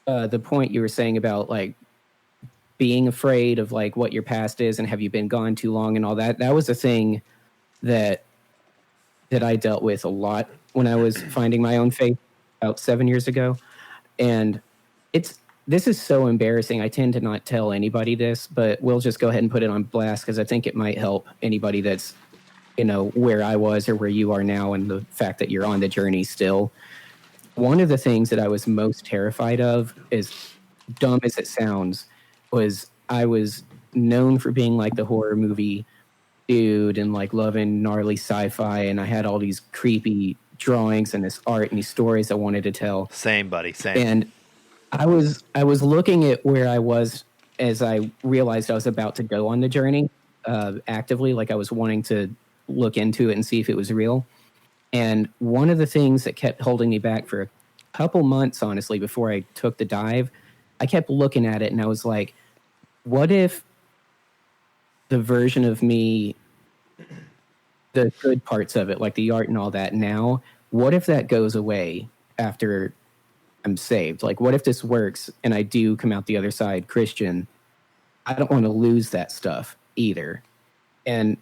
the point you were saying about like being afraid of like what your past is and have you been gone too long and all that, that was a thing that I dealt with a lot when I was finding my own faith about 7 years ago. And this is so embarrassing. I tend to not tell anybody this, but we'll just go ahead and put it on blast because I think it might help anybody that's, where I was or where you are now, and the fact that you're on the journey still. One of the things that I was most terrified of, as dumb as it sounds, was I was known for being like the horror movie dude and like loving gnarly sci-fi, and I had all these creepy drawings and this art and these stories I wanted to tell. Same, buddy, same. And I was looking at where I was as I realized I was about to go on the journey actively, like I was wanting to look into it and see if it was real. And one of the things that kept holding me back for a couple months, honestly, before I took the dive, I kept looking at it and I was like, what if the version of me, the good parts of it, like the art and all that now, what if that goes away after I'm saved? Like, what if this works and I do come out the other side Christian? I don't want to lose that stuff either. And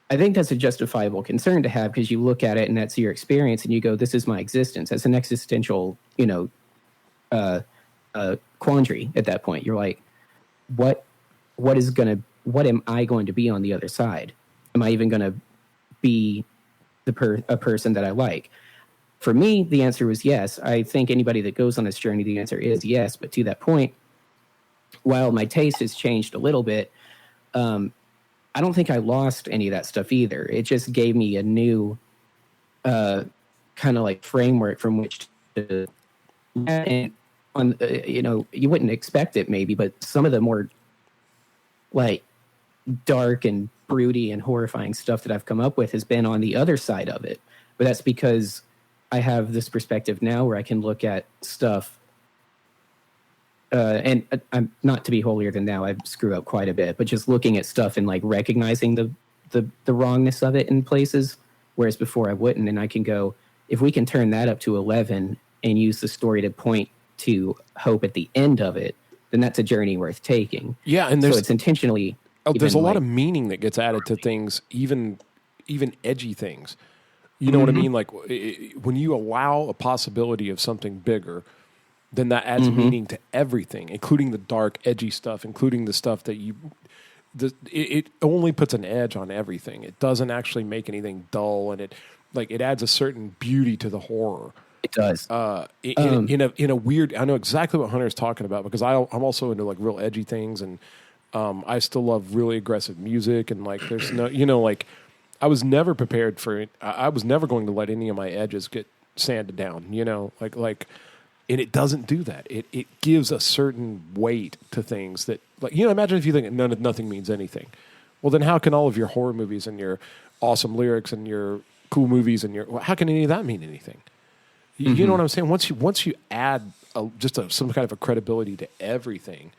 I think that's a justifiable concern to have, because you look at it and that's your experience and you go, this is my existence. That's an existential, quandary at that point. You're like, what am I going to be on the other side? Am I even going to be a person that I like? For me, the answer was yes. I think anybody that goes on this journey, the answer is yes. But to that point, while my taste has changed a little bit, I don't think I lost any of that stuff either. It just gave me a new kind of like framework from which to, and on, you wouldn't expect it maybe, but some of the more like dark and broody and horrifying stuff that I've come up with has been on the other side of it. But that's because I have this perspective now where I can look at stuff. And I'm not to be holier than thou. I screw up quite a bit, but just looking at stuff and like recognizing the wrongness of it in places, whereas before I wouldn't. And I can go, if we can turn that up to 11 and use the story to point to hope at the end of it, then that's a journey worth taking. Yeah, and so it's intentionally. There's a lot of meaning that gets added to things, even edgy things. You know what I mean? Like when you allow a possibility of something bigger, then that adds meaning to everything, including the dark, edgy stuff, including the stuff that it only puts an edge on everything. It doesn't actually make anything dull, and it adds a certain beauty to the horror. It does. In a weird, I know exactly what Hunter's talking about, because I'm also into like real edgy things, and I still love really aggressive music, and like there's no, I was never prepared for it. I was never going to let any of my edges get sanded down, and it doesn't do that. It gives a certain weight to things that, imagine if you think nothing means anything. Well, then how can all of your horror movies and your awesome lyrics and your cool movies and how can any of that mean anything? You know what I'm saying? Once you add some kind of a credibility to everything,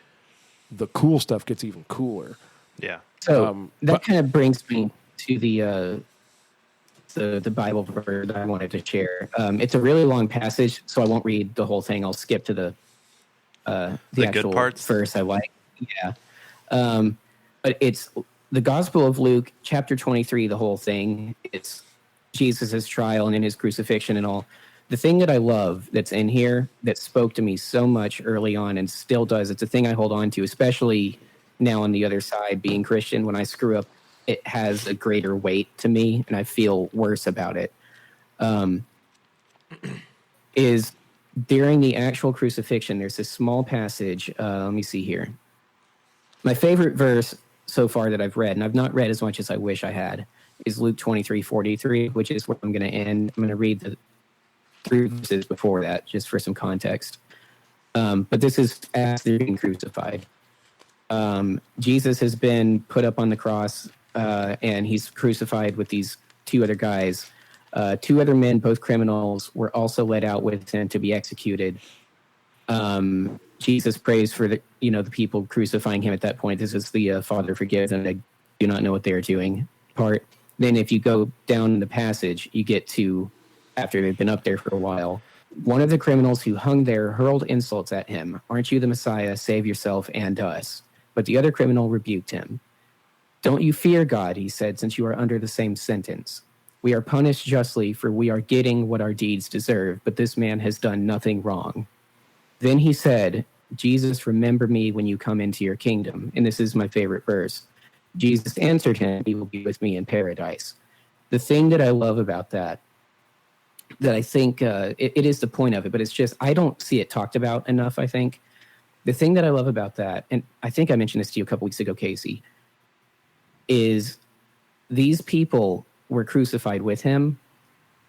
the cool stuff gets even cooler. Yeah. So that kind of brings me to the Bible verse that I wanted to share. It's a really long passage, so I won't read the whole thing. I'll skip to the actual good parts verse I like. Yeah. But it's the Gospel of Luke, chapter 23, the whole thing. It's Jesus' trial and in his crucifixion and all. The thing that I love that's in here that spoke to me so much early on and still does, it's a thing I hold on to, especially now on the other side, being Christian. When I screw up, it has a greater weight to me and I feel worse about it. Is during the actual crucifixion, there's this small passage. Let me see here. My favorite verse so far that I've read, and I've not read as much as I wish I had, is Luke 23:43, which is where I'm going to end. I'm going to read the 3 verses before that, just for some context. But this is as they're being crucified. Jesus has been put up on the cross, and he's crucified with these 2 other guys. 2 other men, both criminals, were also led out with him to be executed. Jesus prays for the people crucifying him at that point. This is the Father forgive them, they do not know what they are doing part. Then if you go down the passage, you get to after they've been up there for a while. One of the criminals who hung there hurled insults at him. Aren't you the Messiah? Save yourself and us. But the other criminal rebuked him. Don't you fear God, he said, since you are under the same sentence. We are punished justly, for we are getting what our deeds deserve, but this man has done nothing wrong. Then he said, Jesus, remember me when you come into your kingdom. And this is my favorite verse. Jesus answered him, he will be with me in paradise. The thing that I love about that I think it is the point of it, but it's just, I don't see it talked about enough, I think. The thing that I love about that, and I think I mentioned this to you a couple weeks ago, Casey, is these people were crucified with him,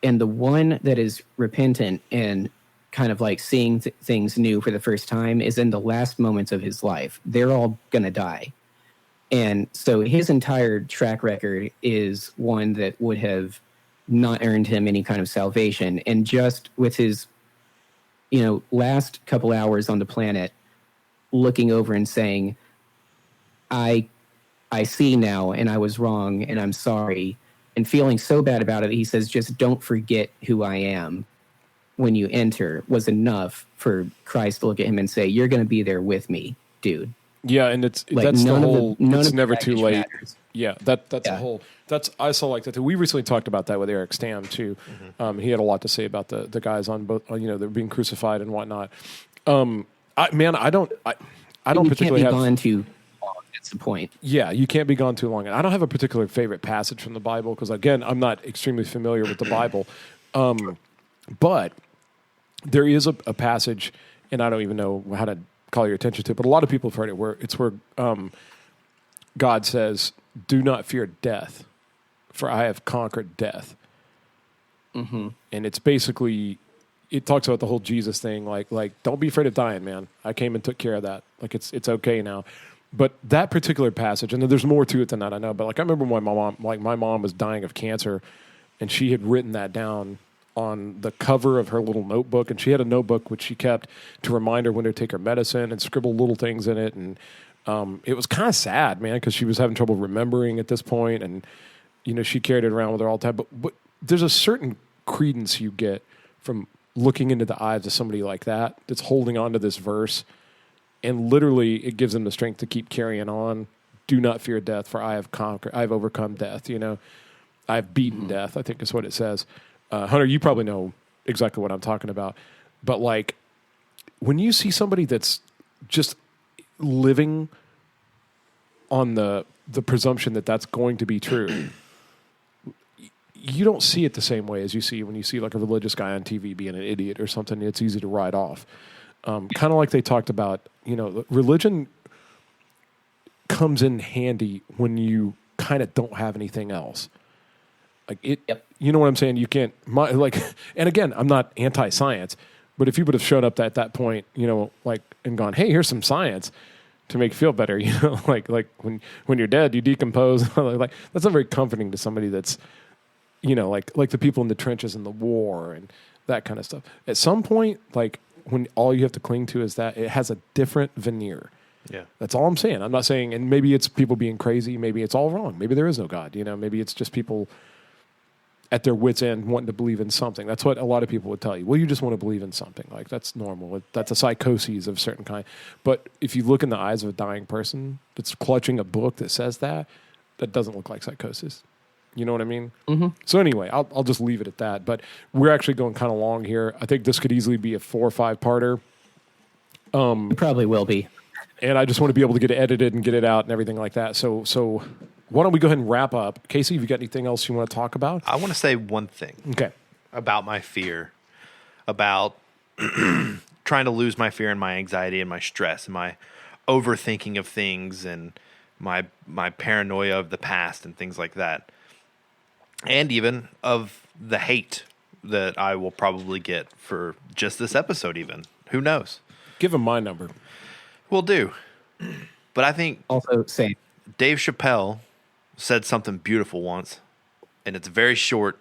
and the one that is repentant and kind of like seeing things new for the first time is in the last moments of his life. They're all going to die. And so his entire track record is one that would have not earned him any kind of salvation. And just with his, last couple hours on the planet, looking over and saying, I see now, and I was wrong, and I'm sorry, and feeling so bad about it, he says, just don't forget who I am when you enter, was enough for Christ to look at him and say, you're going to be there with me, dude. Yeah, and that's the whole, it's never too late. Matters. Yeah, that's a whole, I also like that too. We recently talked about that with Eric Stam too. Mm-hmm. He had a lot to say about the guys on both, they're being crucified and whatnot. I don't particularly have gone too long. That's the point. Yeah, you can't be gone too long. And I don't have a particular favorite passage from the Bible because, again, I'm not extremely familiar with the Bible. But there is a passage, and I don't even know how to call your attention to it, but a lot of people have heard it, where God says, do not fear death, for I have conquered death. Mm-hmm. And it's basically, it talks about the whole Jesus thing, like don't be afraid of dying, man. I came and took care of that. Like it's okay now. But that particular passage, and there's more to it than that, I know. But I remember when my mom was dying of cancer, and she had written that down on the cover of her little notebook, and she had a notebook which she kept to remind her when to take her medicine and scribble little things in it. And it was kind of sad, man, because she was having trouble remembering at this point, and she carried it around with her all the time. But there's a certain credence you get from looking into the eyes of somebody like that that's holding on to this verse, and literally it gives them the strength to keep carrying on. Do not fear death, for I have overcome death. I've beaten death, I think is what it says. Hunter, you probably know exactly what I'm talking about. But when you see somebody that's just living on the presumption that that's going to be true, you don't see it the same way as you see when you see a religious guy on TV being an idiot or something. It's easy to write off. Kind of like they talked about, religion comes in handy when you kind of don't have anything else. Like it, Yep. you know what I'm saying? You can't and again, I'm not anti-science, but if you would have shown up at that point, like and gone, hey, here's some science to make you feel better, like when you're dead, you decompose. Like that's not very comforting to somebody that's, like the people in the trenches in the war and that kind of stuff. At some point, like when all you have to cling to is that it has a different veneer. Yeah. That's all I'm saying. I'm not saying, and maybe it's people being crazy. Maybe it's all wrong. Maybe there is no God. Maybe it's just people at their wits' end wanting to believe in something. That's what a lot of people would tell you. Well, you just want to believe in something. Like that's normal. That's a psychosis of a certain kind. But if you look in the eyes of a dying person that's clutching a book that says that doesn't look like psychosis. You know what I mean? Mm-hmm. So anyway, I'll just leave it at that. But we're actually going kind of long here. I think this could easily be a 4 or 5 parter. It probably will be. And I just want to be able to get it edited and get it out and everything like that. So why don't we go ahead and wrap up? Casey, have you got anything else you want to talk about? I want to say one thing. Okay. About my fear, about trying to lose my fear and my anxiety and my stress and my overthinking of things and my paranoia of the past and things like that. And even of the hate that I will probably get for just this episode even. Who knows? Give him my number. Will do. But I think Also, same. Dave Chappelle said something beautiful once, and it's very short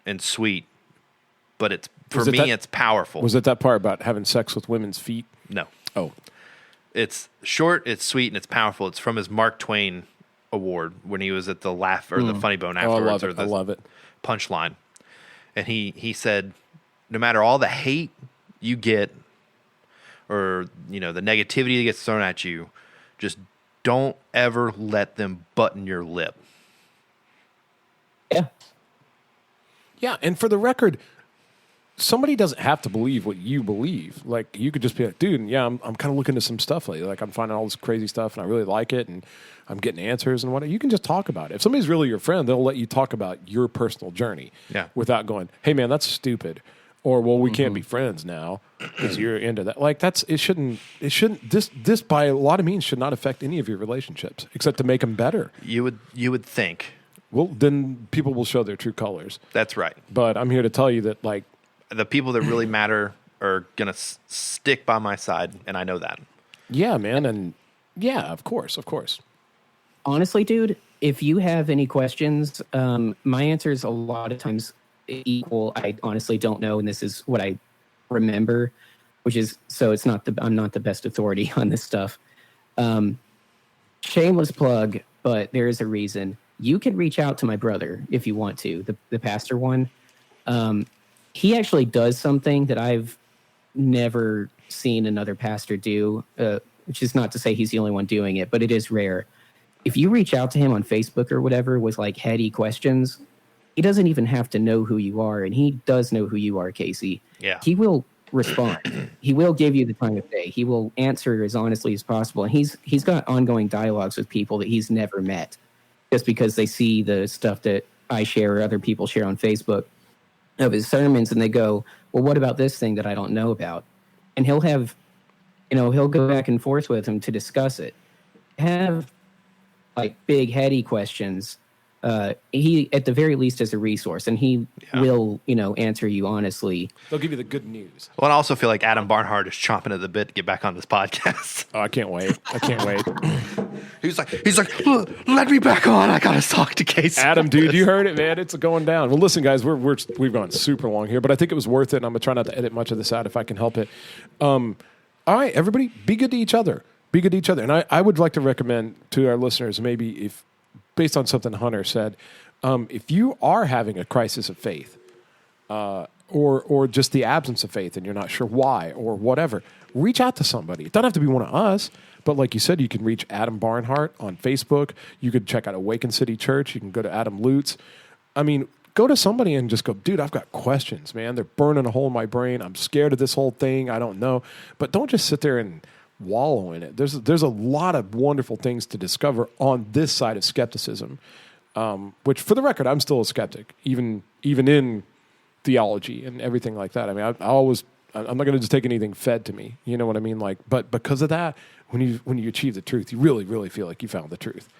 and sweet, but it's it's powerful. Was it that part about having sex with women's feet? No. Oh. It's short, it's sweet, and it's powerful. It's from his Mark Twain Award when he was at the Laugh or the Funny Bone afterwards. I love it. Punchline. And he said, no matter all the hate you get or, the negativity that gets thrown at you, just don't ever let them button your lip. Yeah. Yeah, and for the record, somebody doesn't have to believe what you believe. Like, you could just be like, dude, yeah, I'm kind of looking into some stuff lately. Like, I'm finding all this crazy stuff, and I really like it, and I'm getting answers and whatnot. You can just talk about it. If somebody's really your friend, they'll let you talk about your personal journey without going, hey, man, that's stupid. Or, well, we can't be friends now because you're into that. Like, it shouldn't, this by a lot of means should not affect any of your relationships except to make them better. You would think. Well, then people will show their true colors. That's right. But I'm here to tell you that, like, the people that really matter are going to stick by my side, and I know that. Yeah, man. And yeah, of course. Honestly, dude, if you have any questions, my answers a lot of times equal. I honestly don't know, and this is what I remember, which is so I'm not the best authority on this stuff. Shameless plug, but there is a reason. You can reach out to my brother if you want to, the pastor one. He actually does something that I've never seen another pastor do, which is not to say he's the only one doing it, but it is rare. If you reach out to him on Facebook or whatever with like heady questions, he doesn't even have to know who you are, and he does know who you are, Casey. Yeah. He will respond. He will give you the time of day. He will answer as honestly as possible, and he's got ongoing dialogues with people that he's never met just because they see the stuff that I share or other people share on Facebook of his sermons, and they go, well, what about this thing that I don't know about? And he'll have, he'll go back and forth with him to discuss it. Have like big heady questions. He at the very least is a resource, and he will, answer you honestly. They'll give you the good news. Well, I also feel like Adam Barnhart is chomping at the bit to get back on this podcast. Oh, I can't wait. He's like, let me back on. I gotta talk to Casey. Adam, dude, you heard it, man. It's going down. Well, listen, guys, we've gone super long here, but I think it was worth it, and I'm gonna try not to edit much of this out if I can help it. All right, everybody, be good to each other. Be good to each other. And I would like to recommend to our listeners, maybe if based on something Hunter said, if you are having a crisis of faith, or just the absence of faith, and you're not sure why or whatever, reach out to somebody. It doesn't have to be one of us, but like you said, you can reach Adam Barnhart on Facebook. You could check out Awaken City Church. You can go to Adam Lutz. I mean, go to somebody and just go, dude, I've got questions, man. They're burning a hole in my brain. I'm scared of this whole thing. I don't know. But don't just sit there and wallow in it. There's a lot of wonderful things to discover on this side of skepticism, which, for the record, I'm still a skeptic, even in theology and everything like that. I mean, I'm not going to just take anything fed to me. You know what I mean? Like, but because of that, when you achieve the truth, you really, really feel like you found the truth.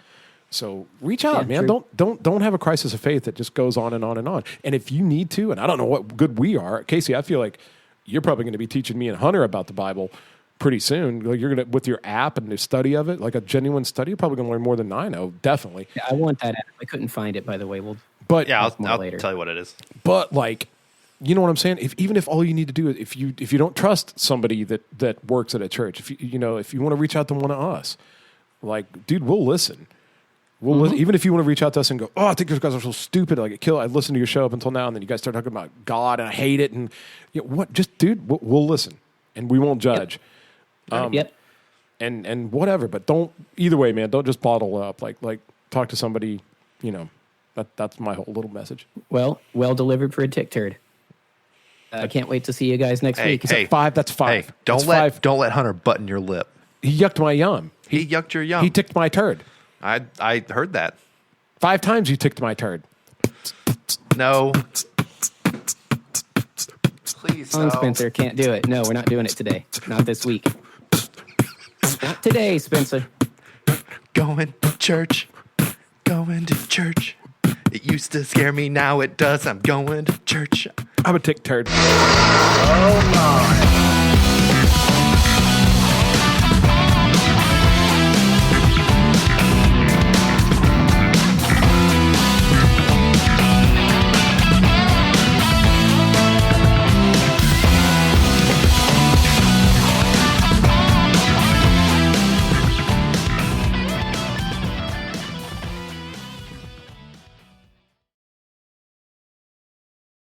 So reach out, Yeah, man. true. Don't have a crisis of faith that just goes on and on and on. And if you need to, and I don't know what good we are, Casey, I feel like you're probably going to be teaching me and Hunter about the Bible pretty soon. Like you're going to, with your app and the study of it, like a genuine study, you're probably going to learn more than I know. Definitely. Yeah, I want that app. I couldn't find it, by the way. But Yeah, more I'll later. tell you what it is. But like, you know what I'm saying? Even if all you need to do is if you don't trust somebody that works at a church, if you want to reach out to one of us, like, dude, we'll listen. We'll listen. Even if you want to reach out to us and go, oh, I think those guys are so stupid. Like, I listened to your show up until now, and then you guys start talking about God, and I hate it. And what? Just, dude, we'll listen, and we won't judge. Yep. And whatever. But don't either way, man. Don't just bottle up. Like talk to somebody. That's my whole little message. Well delivered for a tick turd. I can't wait to see you guys next week. Hey, Five. That's five. Hey, That's don't five. let Hunter button your lip. He yucked my yum. He yucked your yum. He ticked my turd. I heard that. 5 times you ticked my turd. No. Please Come on, no. Spencer, can't do it. No, we're not doing it today. Not this week. Not today, Spencer. Going to church. Going to church. It used to scare me, now it does. I'm going to church. I'm a tick turd. Oh my.